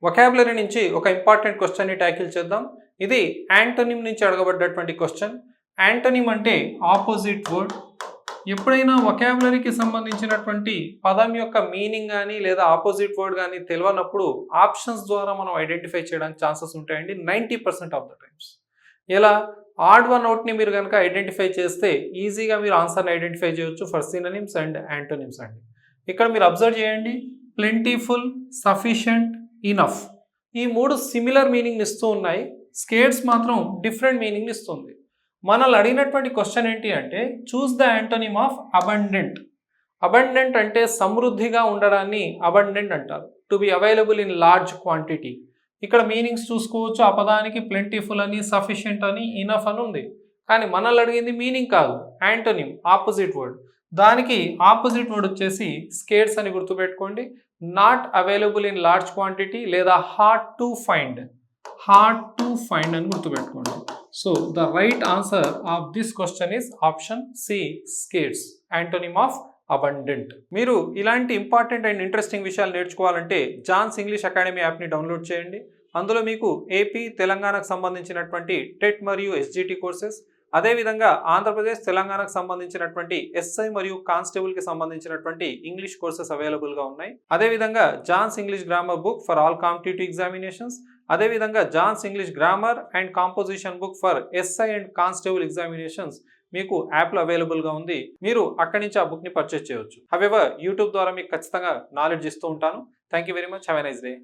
Vocabulary నుంచి ఒక important క్వశ్చన్ని ట్యాకిల్ చేద్దాం. ఇది యాంటోనిమ్ నుంచి అడగబడ్డటువంటి క్వశ్చన్. యాంటోనిమ్ అంటే ఆపోజిట్ వర్డ్. ఎప్పుడైనా వొకాబులరీకి సంబంధించినటువంటి పదం యొక్క మీనింగ్ కానీ లేదా ఆపోజిట్ వర్డ్ కానీ తెలియనప్పుడు ఆప్షన్స్ ద్వారా మనం ఐడెంటిఫై చేయడానికి ఛాన్సెస్ ఉంటాయండి 90% ఆఫ్ ద టైమ్స్. ఇలా ఆడ్ వన్ అవుట్ని మీరు కనుక ఐడెంటిఫై చేస్తే ఈజీగా మీరు ఆన్సర్ని ఐడెంటిఫై చేయొచ్చు ఫర్ సినోనిమ్స్ అండ్ యాంటోనిమ్స్ అండి. ఇక్కడ మీరు అబ్జర్వ్ చేయండి, ప్లెంటీఫుల్, సఫిషియంట్, ఇనఫ్ ఈ మూడు సిమిలర్ మీనింగ్ ఇస్తూ ఉన్నాయి. స్కేర్స్ మాత్రం డిఫరెంట్ మీనింగ్ ఇస్తుంది. మనల్ని అడిగినటువంటి క్వశ్చన్ ఏంటి అంటే choose the antonym of abundant. Abundant అంటే సమృద్ధిగా ఉండడాన్ని అబండెంట్ అంటారు. To be available in large quantity. ఇక్కడ మీనింగ్స్ చూసుకోవచ్చు. ఆ పదానికి ప్లెంటీఫుల్ అని, సఫిషియంట్ అని, ఇనఫ్ అని ఉంది. కానీ మనల్ని అడిగింది మీనింగ్ కాదు, యాంటోనిమ్ ఆపోజిట్ వర్డ్. దానికి ఆపోజిట్ వర్డ్ వచ్చేసి స్కేర్స్ అని గుర్తుపెట్టుకోండి. Not available in large quantity లేదా hard to find. Hard to find అని గుర్తుపెట్టుకోండి. So the right answer of this question is option C, scarce, antonym of abundant. మీరు ఇలాంటి important and interesting విషయాలు నేర్చుకోవాలంటే జాన్స్ ఇంగ్లీష్ అకాడమీ యాప్ని download చేయండి. అందులో మీకు ఏపీ, తెలంగాణకు సంబంధించినటువంటి టెట్ మరియు ఎస్జిటి కోర్సెస్, అదేవిధంగా ఆంధ్రప్రదేశ్, తెలంగాణకు సంబంధించినటువంటి ఎస్ఐ మరియు కానిస్టేబుల్కి సంబంధించినటువంటి ఇంగ్లీష్ కోర్సెస్ అవైలబుల్గా ఉన్నాయి. అదేవిధంగా John's English grammar book for all competitive examinations, అదేవిధంగా John's English grammar and composition book for SI and constable examinations మీకు యాప్లో అవైలబుల్గా ఉంది. మీరు అక్కడి నుంచి ఆ బుక్ని పర్చేస్ చేయవచ్చు. హవెవర్ యూట్యూబ్ ద్వారా మీకు ఖచ్చితంగా నాలెడ్జ్ ఇస్తూ ఉంటాను. Thank you very much. Have a nice day.